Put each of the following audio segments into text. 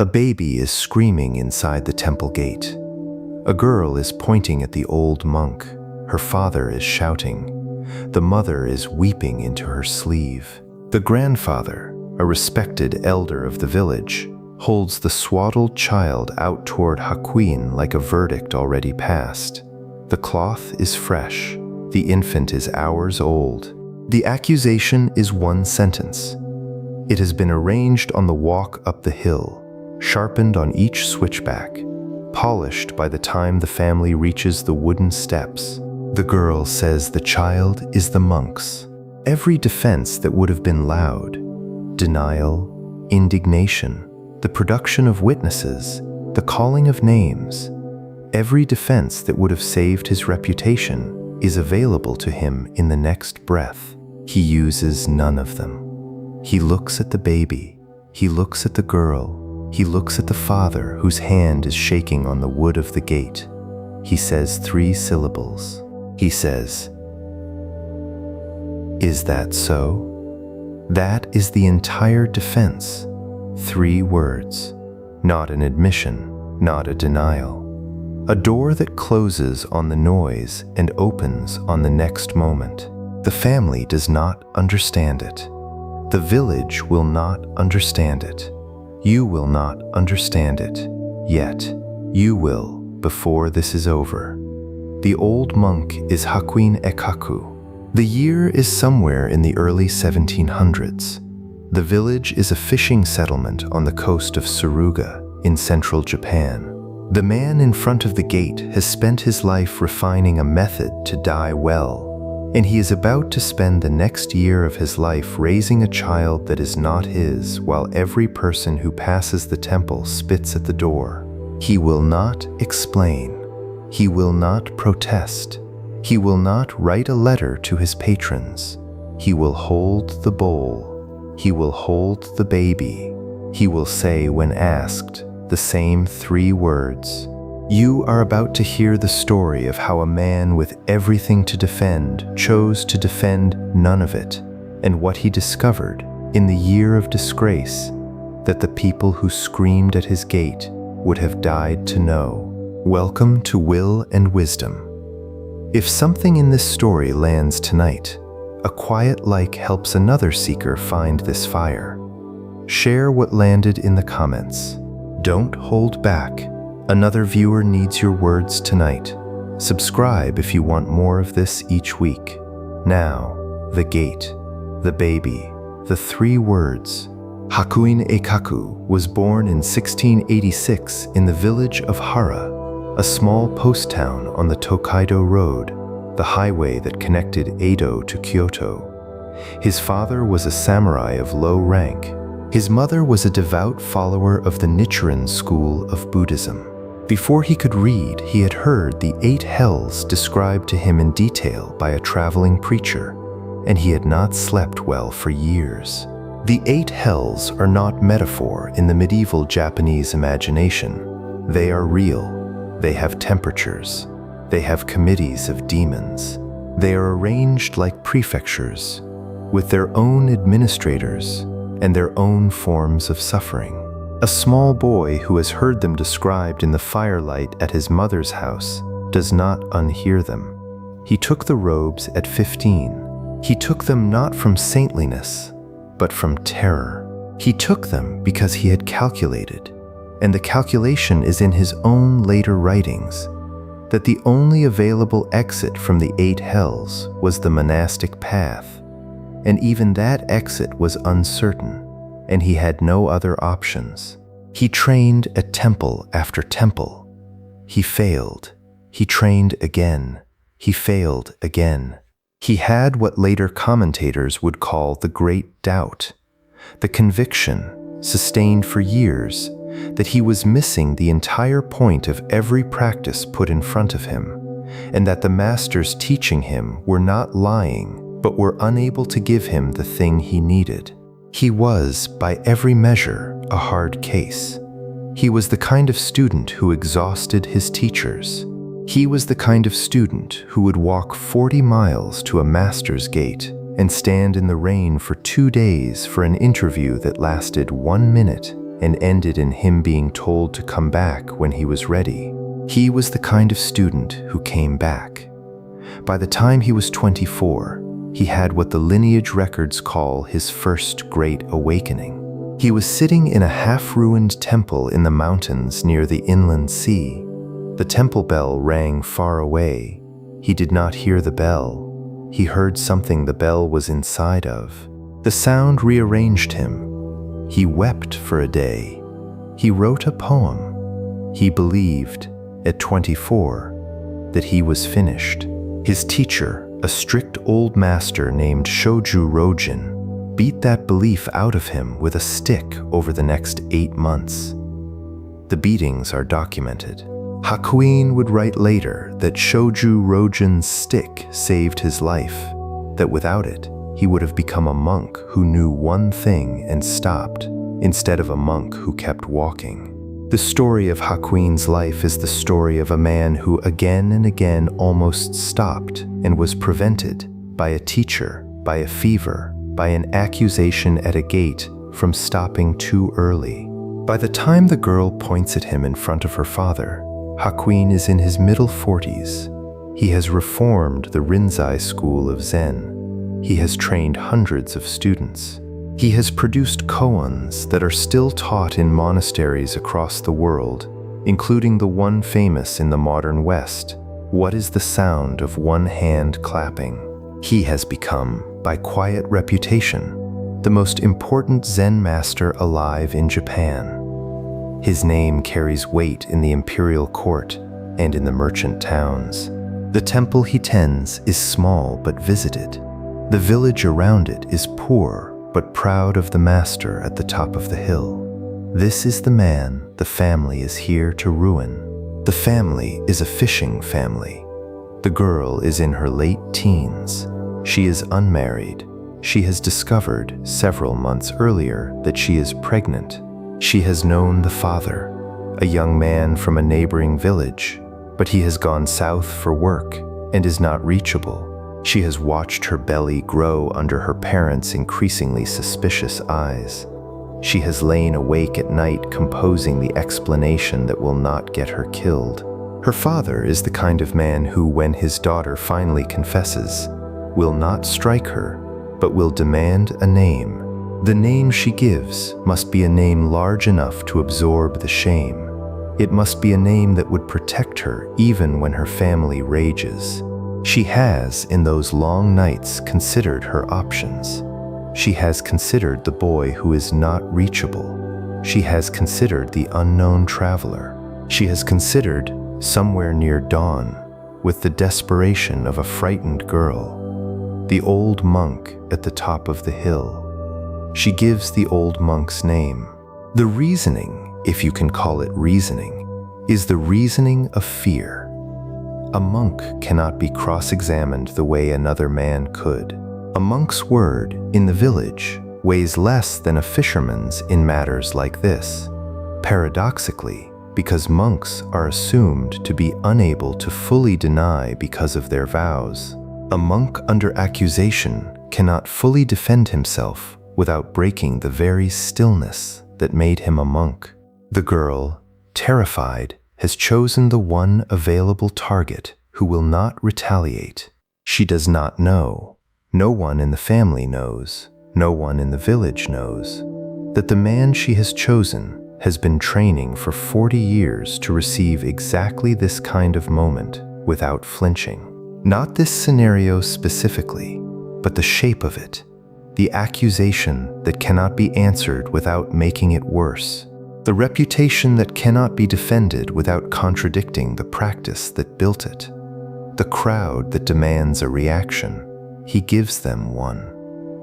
A baby is screaming inside the temple gate. A girl is pointing at the old monk. Her father is shouting. The mother is weeping into her sleeve. The grandfather, a respected elder of the village, holds the swaddled child out toward Hakuin like a verdict already passed. The cloth is fresh. The infant is hours old. The accusation is one sentence. It has been arranged on the walk up the hill, sharpened on each switchback, polished by the time the family reaches the wooden steps. The girl says the child is the monk's. Every defense that would have been loud, denial, indignation, the production of witnesses, the calling of names, every defense that would have saved his reputation is available to him in the next breath. He uses none of them. He looks at the baby. He looks at the girl. He looks at the father whose hand is shaking on the wood of the gate. He says 3 syllables. He says, "Is that so?" That is the entire defense. 3 words. Not an admission, not a denial. A door that closes on the noise and opens on the next moment. The family does not understand it. The village will not understand it. You will not understand it. Yet, you will before this is over. The old monk is Hakuin Ekaku. The year is somewhere in the early 1700s. The village is a fishing settlement on the coast of Suruga in central Japan. The man in front of the gate has spent his life refining a method to die well, and he is about to spend the next year of his life raising a child that is not his, while every person who passes the temple spits at the door. He will not explain. He will not protest. He will not write a letter to his patrons. He will hold the bowl. He will hold the baby. He will say when asked the same 3 words. You are about to hear the story of how a man with everything to defend chose to defend none of it, and what he discovered in the year of disgrace that the people who screamed at his gate would have died to know. Welcome to Will and Wisdom. If something in this story lands tonight, a quiet like helps another seeker find this fire. Share what landed in the comments. Don't hold back. Another viewer needs your words tonight. Subscribe if you want more of this each week. Now, the gate, the baby, the 3 words. Hakuin Ekaku was born in 1686 in the village of Hara, a small post town on the Tokaido Road, the highway that connected Edo to Kyoto. His father was a samurai of low rank. His mother was a devout follower of the Nichiren school of Buddhism. Before he could read, he had heard the 8 hells described to him in detail by a traveling preacher, and he had not slept well for years. The 8 hells are not metaphor in the medieval Japanese imagination. They are real. They have temperatures. They have committees of demons. They are arranged like prefectures, with their own administrators and their own forms of suffering. A small boy who has heard them described in the firelight at his mother's house does not unhear them. He took the robes at 15. He took them not from saintliness, but from terror. He took them because he had calculated, and the calculation is in his own later writings, that the only available exit from the 8 hells was the monastic path, and even that exit was uncertain, and he had no other options. He trained at temple after temple. He failed. He trained again. He failed again. He had what later commentators would call the great doubt, the conviction, sustained for years, that he was missing the entire point of every practice put in front of him, and that the masters teaching him were not lying, but were unable to give him the thing he needed. He was, by every measure, a hard case. He was the kind of student who exhausted his teachers. He was the kind of student who would walk 40 miles to a master's gate and stand in the rain for 2 days for an interview that lasted 1 minute and ended in him being told to come back when he was ready. He was the kind of student who came back. By the time he was 24, he had what the lineage records call his first great awakening. He was sitting in a half-ruined temple in the mountains near the inland sea. The temple bell rang far away. He did not hear the bell. He heard something the bell was inside of. The sound rearranged him. He wept for a day. He wrote a poem. He believed, at 24, that he was finished. His teacher, a strict old master named Shoju Rojin, beat that belief out of him with a stick over the next 8 months. The beatings are documented. Hakuin would write later that Shoju Rojin's stick saved his life, that without it, he would have become a monk who knew one thing and stopped, instead of a monk who kept walking. The story of Hakuin's life is the story of a man who again and again almost stopped and was prevented by a teacher, by a fever, by an accusation at a gate from stopping too early. By the time the girl points at him in front of her father, Hakuin is in his middle 40s. He has reformed the Rinzai school of Zen. He has trained hundreds of students. He has produced koans that are still taught in monasteries across the world, including the one famous in the modern West, "What is the sound of one hand clapping?" He has become, by quiet reputation, the most important Zen master alive in Japan. His name carries weight in the imperial court and in the merchant towns. The temple he tends is small but visited. The village around it is poor but proud of the master at the top of the hill. This is the man the family is here to ruin. The family is a fishing family. The girl is in her late teens. She is unmarried. She has discovered several months earlier that she is pregnant. She has known the father, a young man from a neighboring village, but he has gone south for work and is not reachable. She has watched her belly grow under her parents' increasingly suspicious eyes. She has lain awake at night composing the explanation that will not get her killed. Her father is the kind of man who, when his daughter finally confesses, will not strike her, but will demand a name. The name she gives must be a name large enough to absorb the shame. It must be a name that would protect her even when her family rages. She has, in those long nights, considered her options. She has considered the boy who is not reachable. She has considered the unknown traveler. She has considered somewhere near dawn, with the desperation of a frightened girl, the old monk at the top of the hill. She gives the old monk's name. The reasoning, if you can call it reasoning, is the reasoning of fear. A monk cannot be cross-examined the way another man could. A monk's word in the village weighs less than a fisherman's in matters like this. Paradoxically, because monks are assumed to be unable to fully deny because of their vows, a monk under accusation cannot fully defend himself without breaking the very stillness that made him a monk. The girl, terrified, has chosen the one available target who will not retaliate. She does not know, no one in the family knows, no one in the village knows, that the man she has chosen has been training for 40 years to receive exactly this kind of moment without flinching. Not this scenario specifically, but the shape of it, the accusation that cannot be answered without making it worse, the reputation that cannot be defended without contradicting the practice that built it, the crowd that demands a reaction. He gives them one.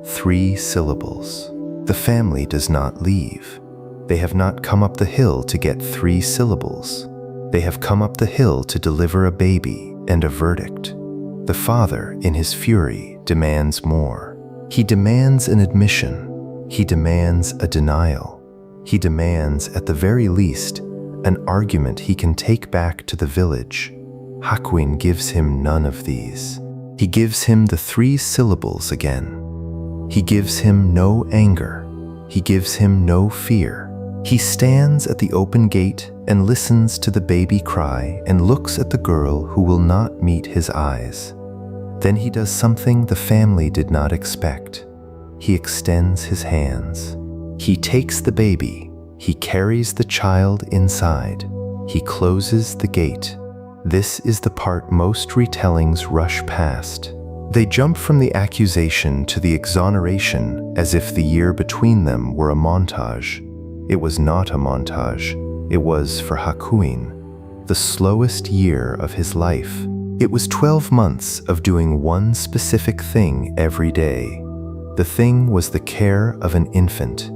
3 syllables. The family does not leave. They have not come up the hill to get 3 syllables. They have come up the hill to deliver a baby and a verdict. The father, in his fury, demands more. He demands an admission. He demands a denial. He demands, at the very least, an argument he can take back to the village. Hakuin gives him none of these. He gives him the 3 syllables again. He gives him no anger. He gives him no fear. He stands at the open gate and listens to the baby cry and looks at the girl who will not meet his eyes. Then he does something the family did not expect. He extends his hands. He takes the baby. He carries the child inside. He closes the gate. This is the part most retellings rush past. They jump from the accusation to the exoneration as if the year between them were a montage. It was not a montage. It was, for Hakuin, the slowest year of his life. It was 12 months of doing one specific thing every day. The thing was the care of an infant.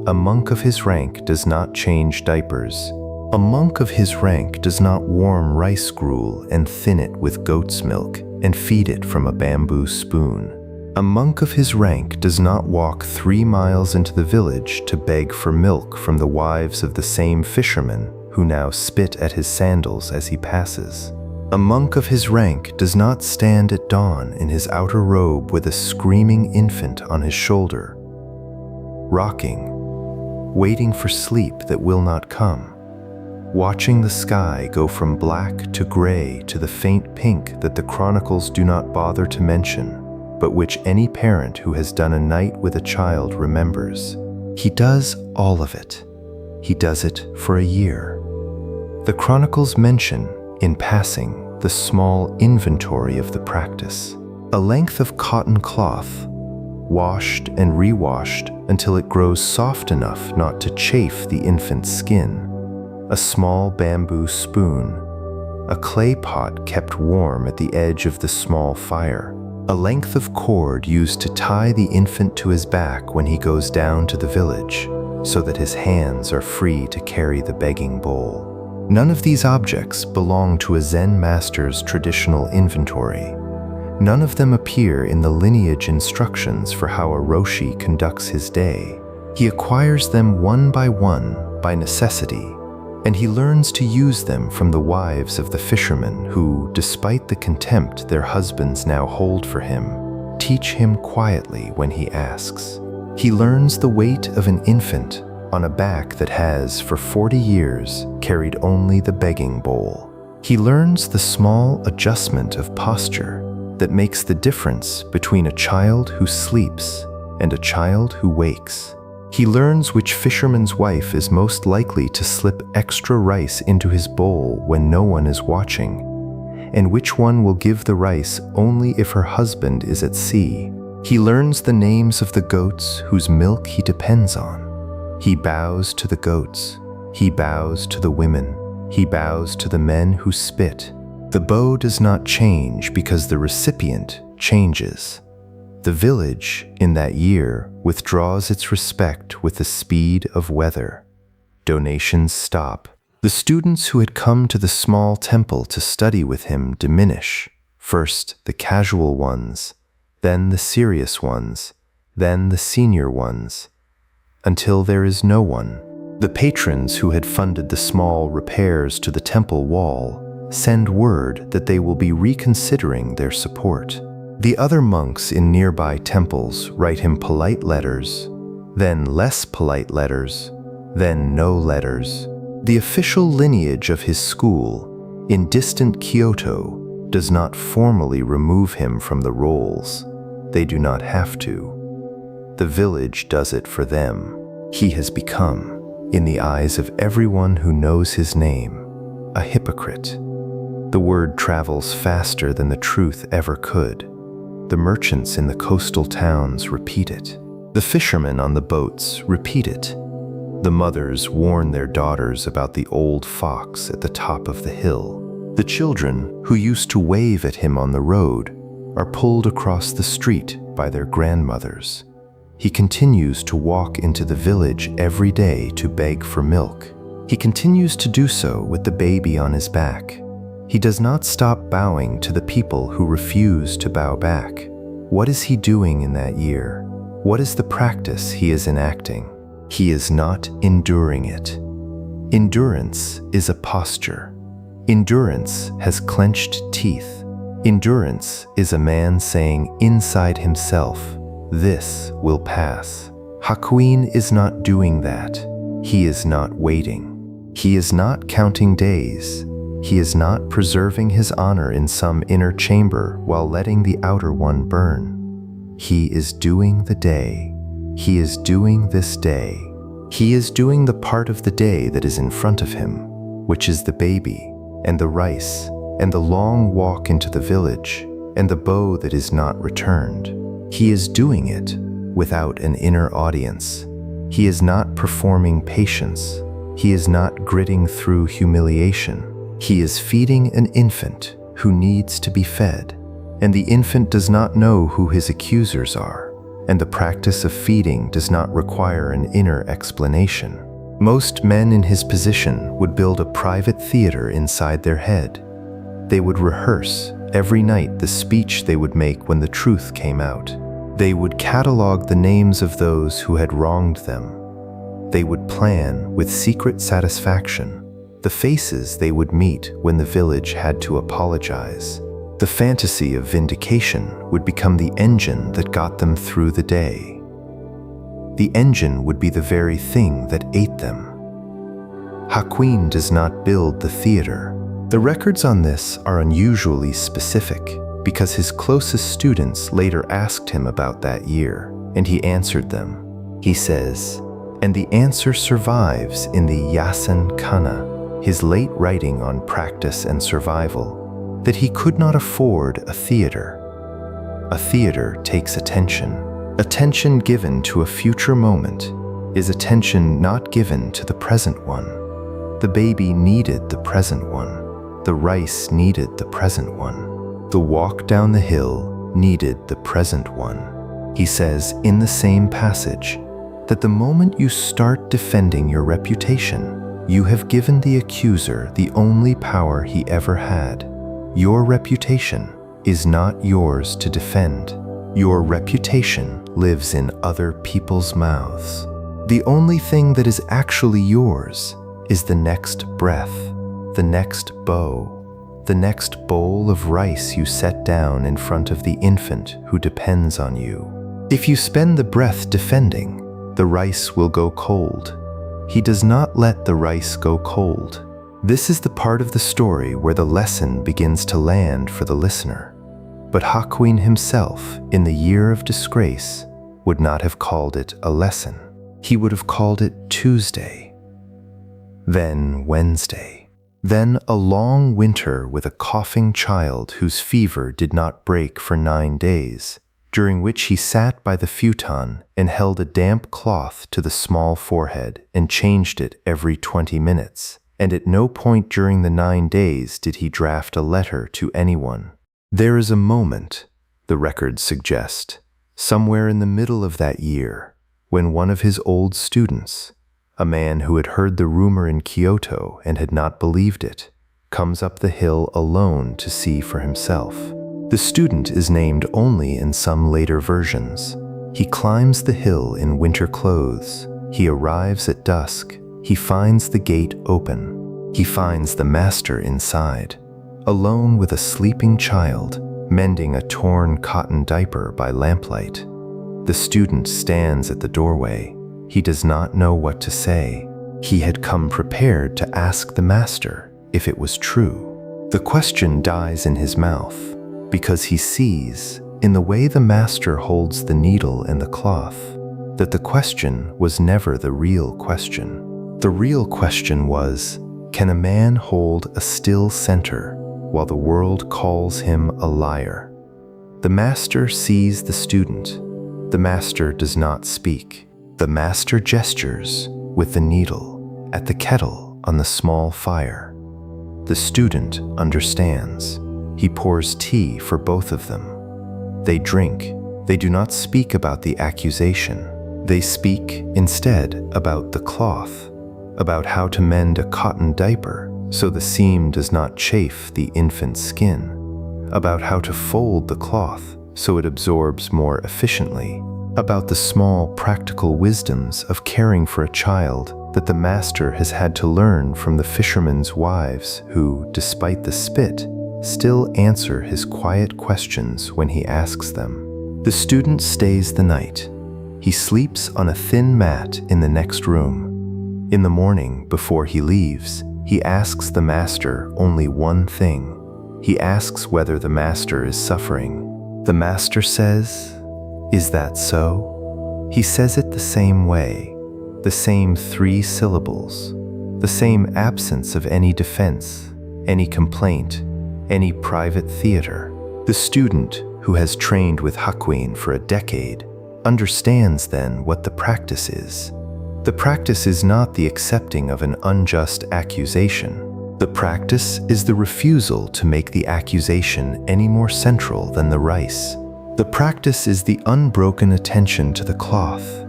A monk of his rank does not change diapers. A monk of his rank does not warm rice gruel and thin it with goat's milk and feed it from a bamboo spoon. A monk of his rank does not walk 3 miles into the village to beg for milk from the wives of the same fishermen who now spit at his sandals as he passes. A monk of his rank does not stand at dawn in his outer robe with a screaming infant on his shoulder, rocking, waiting for sleep that will not come, watching the sky go from black to gray to the faint pink that the chronicles do not bother to mention, but which any parent who has done a night with a child remembers. He does all of it. He does it for a year. The chronicles mention, in passing, the small inventory of the practice. A length of cotton cloth, washed and rewashed until it grows soft enough not to chafe the infant's skin. A small bamboo spoon, a clay pot kept warm at the edge of the small fire, a length of cord used to tie the infant to his back when he goes down to the village, so that his hands are free to carry the begging bowl. None of these objects belong to a Zen master's traditional inventory. None of them appear in the lineage instructions for how a roshi conducts his day. He acquires them one by necessity, and he learns to use them from the wives of the fishermen who, despite the contempt their husbands now hold for him, teach him quietly when he asks. He learns the weight of an infant on a back that has, for 40 years, carried only the begging bowl. He learns the small adjustment of posture that makes the difference between a child who sleeps and a child who wakes. He learns which fisherman's wife is most likely to slip extra rice into his bowl when no one is watching, and which one will give the rice only if her husband is at sea. He learns the names of the goats whose milk he depends on. He bows to the goats. He bows to the women. He bows to the men who spit. The bow does not change because the recipient changes. The village, in that year, withdraws its respect with the speed of weather. Donations stop. The students who had come to the small temple to study with him diminish. First the casual ones, then the serious ones, then the senior ones, until there is no one. The patrons who had funded the small repairs to the temple wall send word that they will be reconsidering their support. The other monks in nearby temples write him polite letters, then less polite letters, then no letters. The official lineage of his school, in distant Kyoto, does not formally remove him from the rolls. They do not have to. The village does it for them. He has become, in the eyes of everyone who knows his name, a hypocrite. The word travels faster than the truth ever could. The merchants in the coastal towns repeat it. The fishermen on the boats repeat it. The mothers warn their daughters about the old fox at the top of the hill. The children, who used to wave at him on the road, are pulled across the street by their grandmothers. He continues to walk into the village every day to beg for milk. He continues to do so with the baby on his back. He does not stop bowing to the people who refuse to bow back. What is he doing in that year? What is the practice he is enacting? He is not enduring it. Endurance is a posture. Endurance has clenched teeth. Endurance is a man saying inside himself, "This will pass." Hakuin is not doing that. He is not waiting. He is not counting days. He is not preserving his honor in some inner chamber while letting the outer one burn. He is doing the day. He is doing this day. He is doing the part of the day that is in front of him, which is the baby, and the rice, and the long walk into the village, and the bow that is not returned. He is doing it without an inner audience. He is not performing patience. He is not gritting through humiliation. He is feeding an infant who needs to be fed, and the infant does not know who his accusers are, and the practice of feeding does not require an inner explanation. Most men in his position would build a private theater inside their head. They would rehearse every night the speech they would make when the truth came out. They would catalog the names of those who had wronged them. They would plan with secret satisfaction the faces they would meet when the village had to apologize. The fantasy of vindication would become the engine that got them through the day. The engine would be the very thing that ate them. Hakuin does not build the theater. The records on this are unusually specific because his closest students later asked him about that year, and he answered them. He says, and the answer survives in the Yasen Kana, his late writing on practice and survival, that he could not afford a theater. A theater takes attention. Attention given to a future moment is attention not given to the present one. The baby needed the present one. The rice needed the present one. The walk down the hill needed the present one. He says in the same passage that the moment you start defending your reputation, you have given the accuser the only power he ever had. Your reputation is not yours to defend. Your reputation lives in other people's mouths. The only thing that is actually yours is the next breath, the next bow, the next bowl of rice you set down in front of the infant who depends on you. If you spend the breath defending, the rice will go cold. He does not let the rice go cold. This is the part of the story where the lesson begins to land for the listener. But Hakuin himself, in the year of disgrace, would not have called it a lesson. He would have called it Tuesday, then Wednesday, then a long winter with a coughing child whose fever did not break for 9 days, during which he sat by the futon and held a damp cloth to the small forehead and changed it every 20 minutes, and at no point during the 9 days did he draft a letter to anyone. There is a moment, the records suggest, somewhere in the middle of that year, when one of his old students, a man who had heard the rumor in Kyoto and had not believed it, comes up the hill alone to see for himself. The student is named only in some later versions. He climbs the hill in winter clothes. He arrives at dusk. He finds the gate open. He finds the master inside, alone with a sleeping child, mending a torn cotton diaper by lamplight. The student stands at the doorway. He does not know what to say. He had come prepared to ask the master if it was true. The question dies in his mouth, because he sees, in the way the master holds the needle and the cloth, that the question was never the real question. The real question was, can a man hold a still center while the world calls him a liar? The master sees the student. The master does not speak. The master gestures with the needle at the kettle on the small fire. The student understands. He pours tea for both of them. They drink. They do not speak about the accusation. They speak instead about the cloth, about how to mend a cotton diaper so the seam does not chafe the infant's skin, about how to fold the cloth so it absorbs more efficiently, about the small practical wisdoms of caring for a child that the master has had to learn from the fishermen's wives who, despite the spit, still answer his quiet questions when he asks them. The student stays the night. He sleeps on a thin mat in the next room. In the morning, before he leaves, he asks the master only one thing. He asks whether the master is suffering. The master says, "Is that so?" He says it the same way, the same 3 syllables, the same absence of any defense, any complaint, any private theater. The student, who has trained with Hakuin for a decade, understands then what the practice is. The practice is not the accepting of an unjust accusation. The practice is the refusal to make the accusation any more central than the rice. The practice is the unbroken attention to the cloth,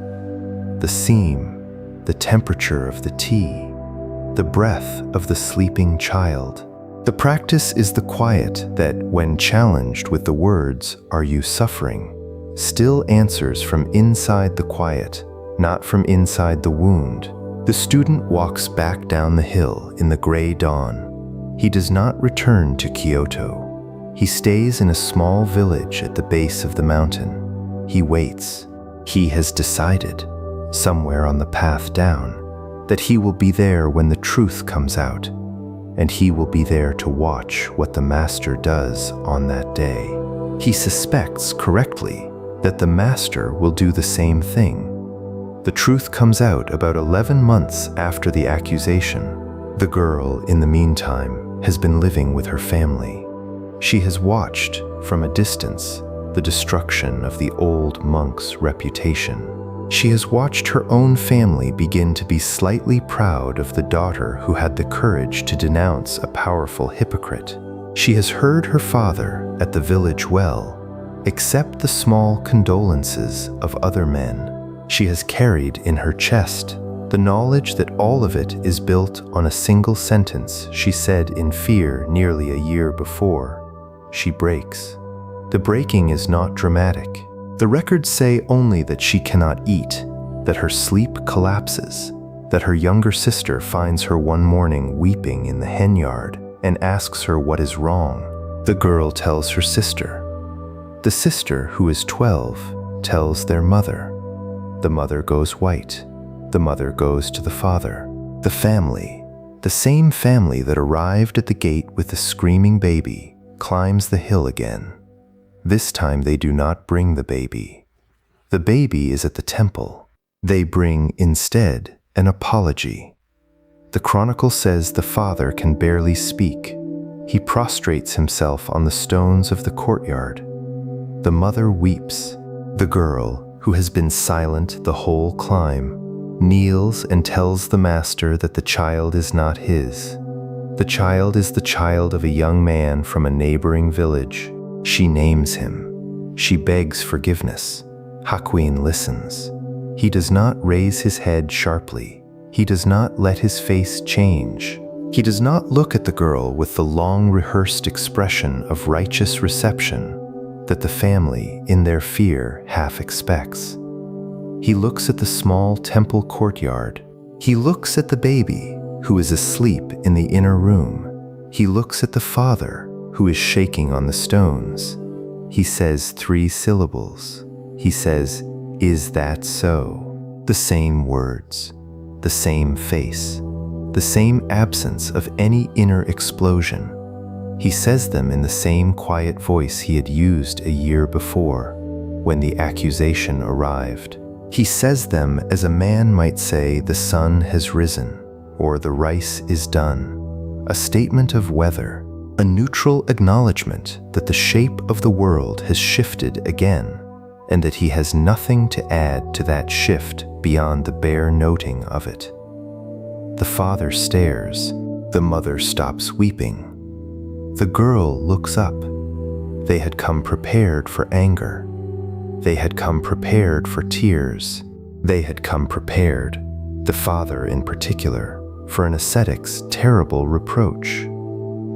the seam, the temperature of the tea, the breath of the sleeping child. The practice is the quiet that, when challenged with the words, "Are you suffering?" still answers from inside the quiet, not from inside the wound. The student walks back down the hill in the gray dawn. He does not return to Kyoto. He stays in a small village at the base of the mountain. He waits. He has decided, somewhere on the path down, that he will be there when the truth comes out, and he will be there to watch what the master does on that day. He suspects correctly that the master will do the same thing. The truth comes out about 11 months after the accusation. The girl, in the meantime, has been living with her family. She has watched, from a distance, the destruction of the old monk's reputation. She has watched her own family begin to be slightly proud of the daughter who had the courage to denounce a powerful hypocrite. She has heard her father, at the village well, accept the small condolences of other men. She has carried in her chest the knowledge that all of it is built on a single sentence she said in fear nearly a year before. She breaks. The breaking is not dramatic. The records say only that she cannot eat, that her sleep collapses, that her younger sister finds her one morning weeping in the hen yard and asks her what is wrong. The girl tells her sister. The sister, who is 12, tells their mother. The mother goes white. The mother goes to the father. The family, the same family that arrived at the gate with the screaming baby, climbs the hill again. This time they do not bring the baby. The baby is at the temple. They bring, instead, an apology. The chronicle says the father can barely speak. He prostrates himself on the stones of the courtyard. The mother weeps. The girl, who has been silent the whole climb, kneels and tells the master that the child is not his. The child is the child of a young man from a neighboring village. She names him. She begs forgiveness. Hakuin listens. He does not raise his head sharply. He does not let his face change. He does not look at the girl with the long-rehearsed expression of righteous reception that the family, in their fear, half expects. He looks at the small temple courtyard. He looks at the baby, who is asleep in the inner room. He looks at the father, who is shaking on the stones. He says 3 syllables. He says, "Is that so?" The same words, the same face, the same absence of any inner explosion. He says them in the same quiet voice he had used a year before, when the accusation arrived. He says them as a man might say the sun has risen, or the rice is done. A statement of weather, a neutral acknowledgement that the shape of the world has shifted again, and that he has nothing to add to that shift beyond the bare noting of it. The father stares. The mother stops weeping. The girl looks up. They had come prepared for anger. They had come prepared for tears. They had come prepared, the father in particular, for an ascetic's terrible reproach.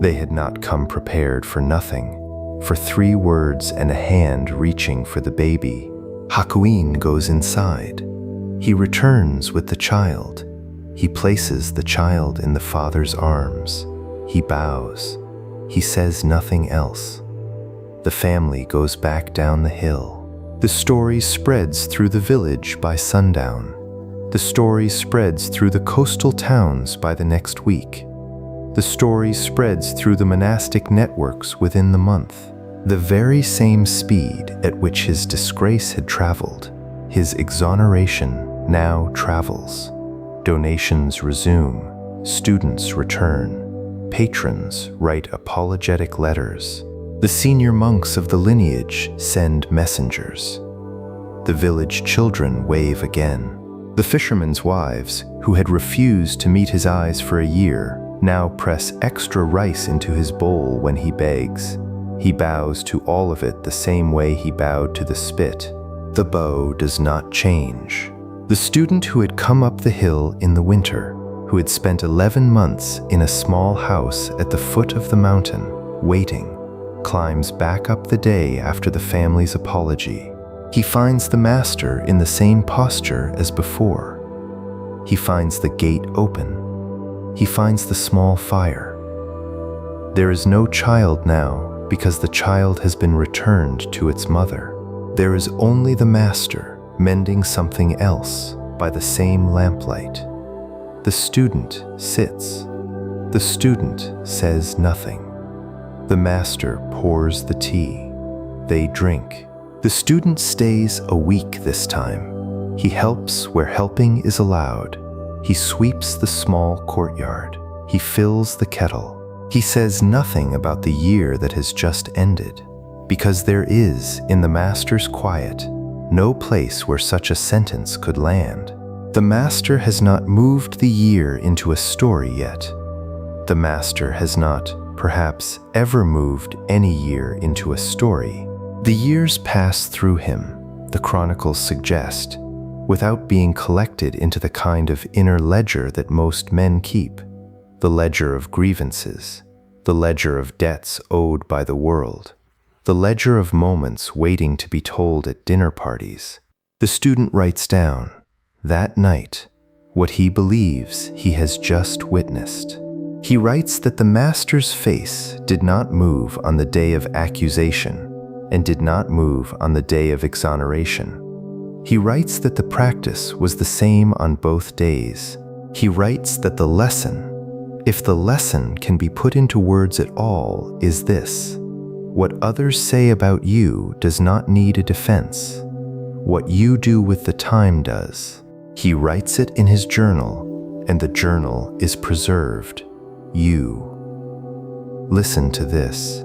They had not come prepared for nothing, for 3 words and a hand reaching for the baby. Hakuin goes inside. He returns with the child. He places the child in the father's arms. He bows. He says nothing else. The family goes back down the hill. The story spreads through the village by sundown. The story spreads through the coastal towns by the next week. The story spreads through the monastic networks within the month. The very same speed at which his disgrace had traveled, his exoneration now travels. Donations resume, students return, patrons write apologetic letters. The senior monks of the lineage send messengers. The village children wave again. The fishermen's wives, who had refused to meet his eyes for a year, now press extra rice into his bowl when he begs. He bows to all of it the same way he bowed to the spit. The bow does not change. The student who had come up the hill in the winter, who had spent 11 months in a small house at the foot of the mountain, waiting, climbs back up the day after the family's apology. He finds the master in the same posture as before. He finds the gate open. He finds the small fire. There is no child now because the child has been returned to its mother. There is only the master mending something else by the same lamplight. The student sits. The student says nothing. The master pours the tea. They drink. The student stays a week this time. He helps where helping is allowed. He sweeps the small courtyard. He fills the kettle. He says nothing about the year that has just ended, because there is, in the master's quiet, no place where such a sentence could land. The master has not moved the year into a story yet. The master has not, perhaps, ever moved any year into a story. The years pass through him, the chronicles suggest, without being collected into the kind of inner ledger that most men keep. The ledger of grievances, the ledger of debts owed by the world, the ledger of moments waiting to be told at dinner parties. The student writes down, that night, what he believes he has just witnessed. He writes that the master's face did not move on the day of accusation and did not move on the day of exoneration. He writes that the practice was the same on both days. He writes that the lesson, if the lesson can be put into words at all, is this: what others say about you does not need a defense. What you do with the time does. He writes it in his journal, and the journal is preserved. You. Listen to this.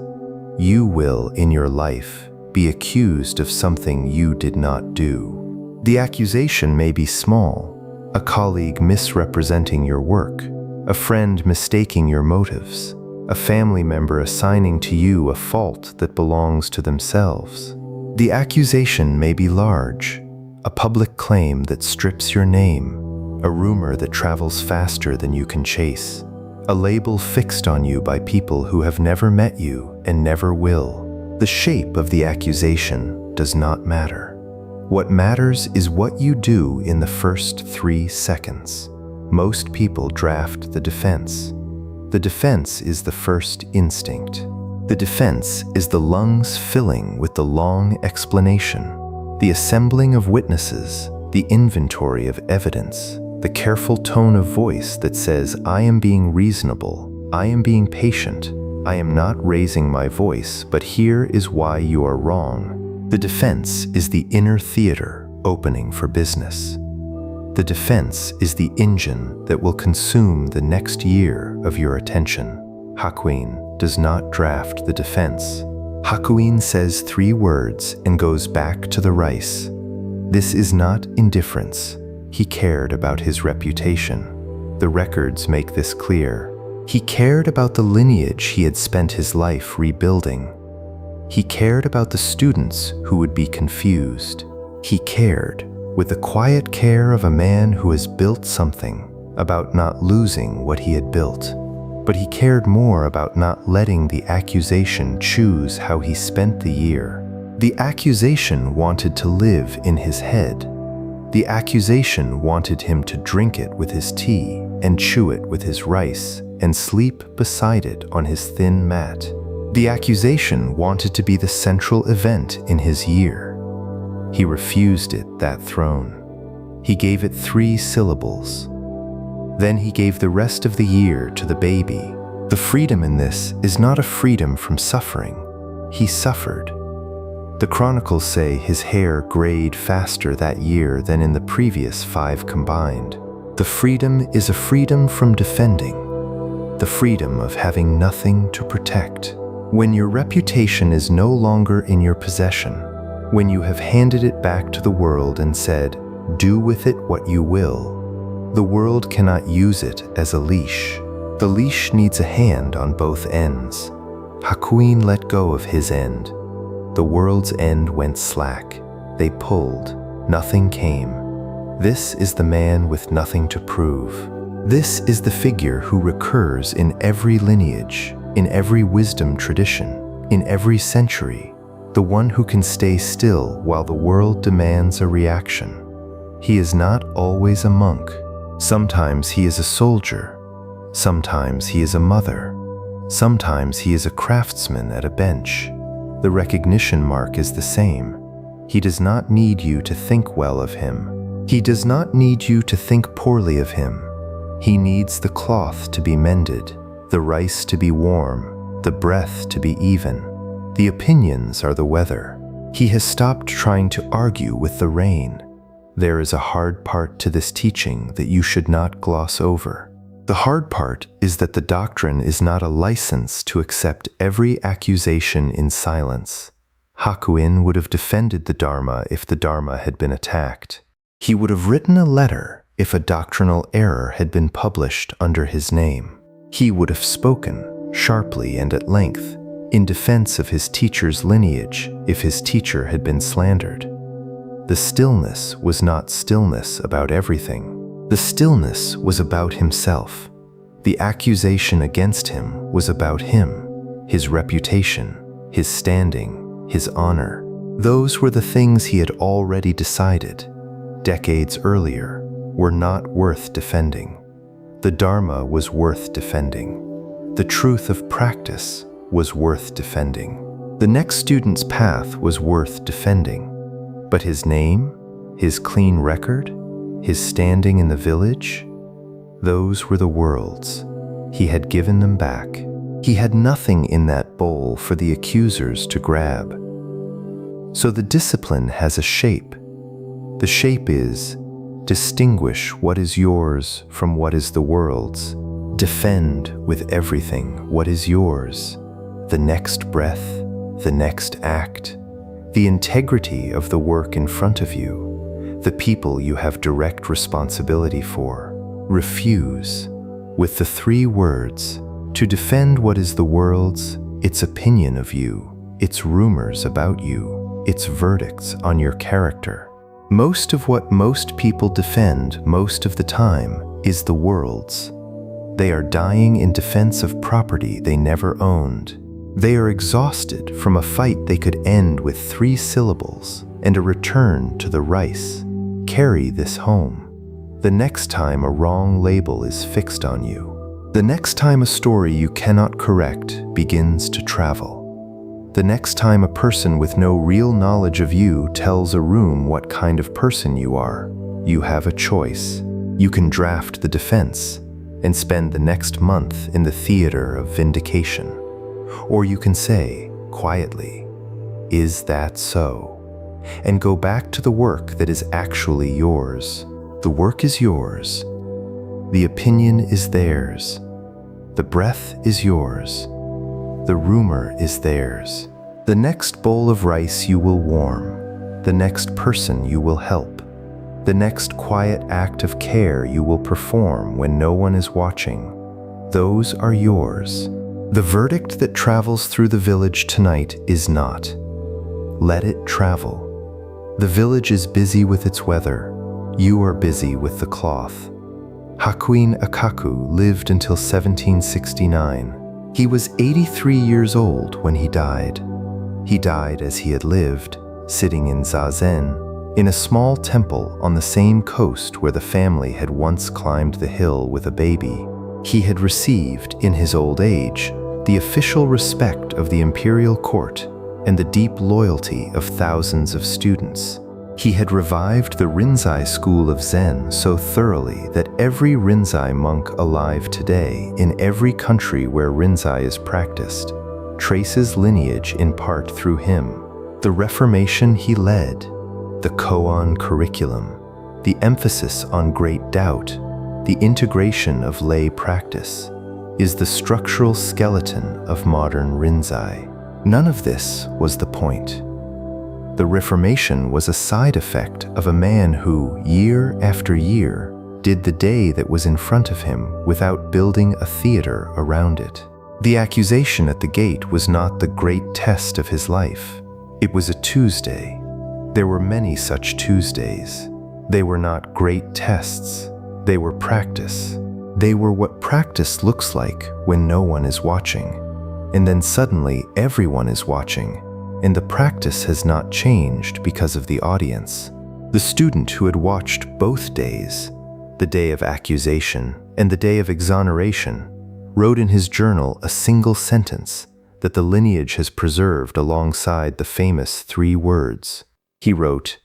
You will, in your life, be accused of something you did not do. The accusation may be small, a colleague misrepresenting your work, a friend mistaking your motives, a family member assigning to you a fault that belongs to themselves. The accusation may be large, a public claim that strips your name, a rumor that travels faster than you can chase, a label fixed on you by people who have never met you and never will. The shape of the accusation does not matter. What matters is what you do in the first 3 seconds. Most people draft the defense. The defense is the first instinct. The defense is the lungs filling with the long explanation, the assembling of witnesses, the inventory of evidence, the careful tone of voice that says, I am being reasonable, I am being patient, I am not raising my voice, but here is why you are wrong. The defense is the inner theater opening for business. The defense is the engine that will consume the next year of your attention. Hakuin does not draft the defense. Hakuin says 3 words and goes back to the rice. This is not indifference. He cared about his reputation. The records make this clear. He cared about the lineage he had spent his life rebuilding. He cared about the students who would be confused. He cared, with the quiet care of a man who has built something, about not losing what he had built. But he cared more about not letting the accusation choose how he spent the year. The accusation wanted to live in his head. The accusation wanted him to drink it with his tea and chew it with his rice and sleep beside it on his thin mat. The accusation wanted to be the central event in his year. He refused it that throne. He gave it 3 syllables. Then he gave the rest of the year to the baby. The freedom in this is not a freedom from suffering. He suffered. The chronicles say his hair grayed faster that year than in the previous 5 combined. The freedom is a freedom from defending, the freedom of having nothing to protect. When your reputation is no longer in your possession, when you have handed it back to the world and said, "Do with it what you will," the world cannot use it as a leash. The leash needs a hand on both ends. Hakuin let go of his end. The world's end went slack. They pulled. Nothing came. This is the man with nothing to prove. This is the figure who recurs in every lineage, in every wisdom tradition, in every century, the one who can stay still while the world demands a reaction. He is not always a monk. Sometimes he is a soldier. Sometimes he is a mother. Sometimes he is a craftsman at a bench. The recognition mark is the same. He does not need you to think well of him. He does not need you to think poorly of him. He needs the cloth to be mended, the rice to be warm, the breath to be even. The opinions are the weather. He has stopped trying to argue with the rain. There is a hard part to this teaching that you should not gloss over. The hard part is that the doctrine is not a license to accept every accusation in silence. Hakuin would have defended the Dharma if the Dharma had been attacked. He would have written a letter if a doctrinal error had been published under his name. He would have spoken sharply and at length in defense of his teacher's lineage if his teacher had been slandered. The stillness was not stillness about everything. The stillness was about himself. The accusation against him was about him, his reputation, his standing, his honor. Those were the things he had already decided, decades earlier, were not worth defending. The Dharma was worth defending. The truth of practice was worth defending. The next student's path was worth defending. But his name, his clean record, his standing in the village, those were the world's. He had given them back. He had nothing in that bowl for the accusers to grab. So the discipline has a shape. The shape is, distinguish what is yours from what is the world's. Defend with everything what is yours. The next breath, the next act, the integrity of the work in front of you, the people you have direct responsibility for. Refuse, with the 3 words, to defend what is the world's, its opinion of you, its rumors about you, its verdicts on your character. Most of what most people defend most of the time is the world's. They are dying in defense of property they never owned. They are exhausted from a fight they could end with 3 syllables and a return to the rice. Carry this home. The next time a wrong label is fixed on you, the next time a story you cannot correct begins to travel, the next time a person with no real knowledge of you tells a room what kind of person you are, you have a choice. You can draft the defense and spend the next month in the theater of vindication. Or you can say, quietly, "Is that so?" and go back to the work that is actually yours. The work is yours. The opinion is theirs. The breath is yours. The rumor is theirs. The next bowl of rice you will warm. The next person you will help. The next quiet act of care you will perform when no one is watching. Those are yours. The verdict that travels through the village tonight is not. Let it travel. The village is busy with its weather. You are busy with the cloth. Hakuin Akaku lived until 1769. He was 83 years old when he died. He died as he had lived, sitting in zazen, in a small temple on the same coast where the family had once climbed the hill with a baby. He had received, in his old age, the official respect of the imperial court and the deep loyalty of thousands of students. He had revived the Rinzai school of Zen so thoroughly that every Rinzai monk alive today in every country where Rinzai is practiced traces lineage in part through him. The reformation he led, the koan curriculum, the emphasis on great doubt, the integration of lay practice, is the structural skeleton of modern Rinzai. None of this was the point. The Reformation was a side effect of a man who, year after year, did the day that was in front of him without building a theater around it. The accusation at the gate was not the great test of his life. It was a Tuesday. There were many such Tuesdays. They were not great tests. They were practice. They were what practice looks like when no one is watching. And then suddenly everyone is watching, and the practice has not changed because of the audience. The student who had watched both days, the day of accusation and the day of exoneration, wrote in his journal a single sentence that the lineage has preserved alongside the famous 3 words. He wrote,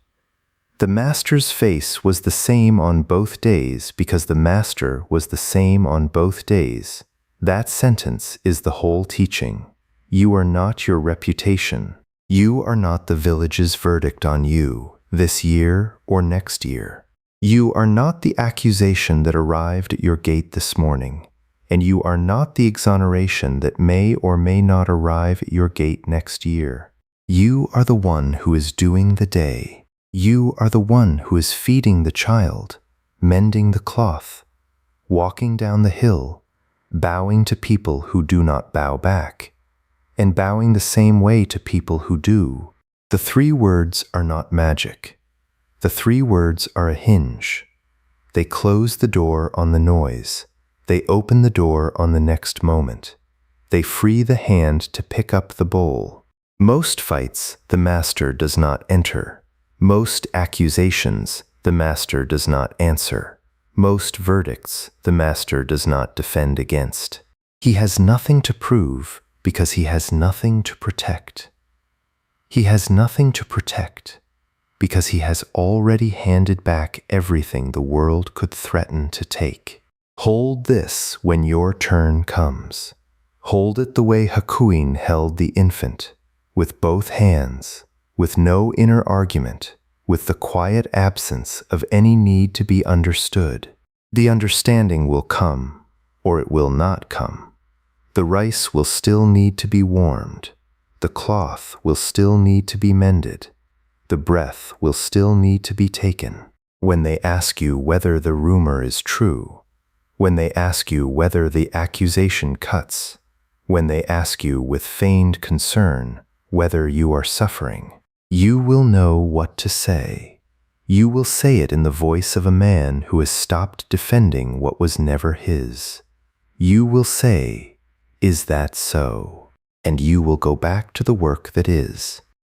"The master's face was the same on both days because the master was the same on both days." That sentence is the whole teaching. You are not your reputation. You are not the village's verdict on you this year or next year. You are not the accusation that arrived at your gate this morning, and you are not the exoneration that may or may not arrive at your gate next year. You are the one who is doing the day. You are the one who is feeding the child, mending the cloth, walking down the hill, bowing to people who do not bow back, and bowing the same way to people who do. The 3 words are not magic. The 3 words are a hinge. They close the door on the noise. They open the door on the next moment. They free the hand to pick up the bowl. Most fights the master does not enter. Most accusations the master does not answer. Most verdicts the master does not defend against. He has nothing to prove because he has nothing to protect. He has nothing to protect because he has already handed back everything the world could threaten to take. Hold this when your turn comes. Hold it the way Hakuin held the infant, with both hands, with no inner argument, with the quiet absence of any need to be understood. The understanding will come, or it will not come. The rice will still need to be warmed. The cloth will still need to be mended. The breath will still need to be taken. When they ask you whether the rumor is true, when they ask you whether the accusation cuts, when they ask you with feigned concern whether you are suffering, you will know what to say. You will say it in the voice of a man who has stopped defending what was never his. You will say, "Is that so?" And you will go back to the work that is.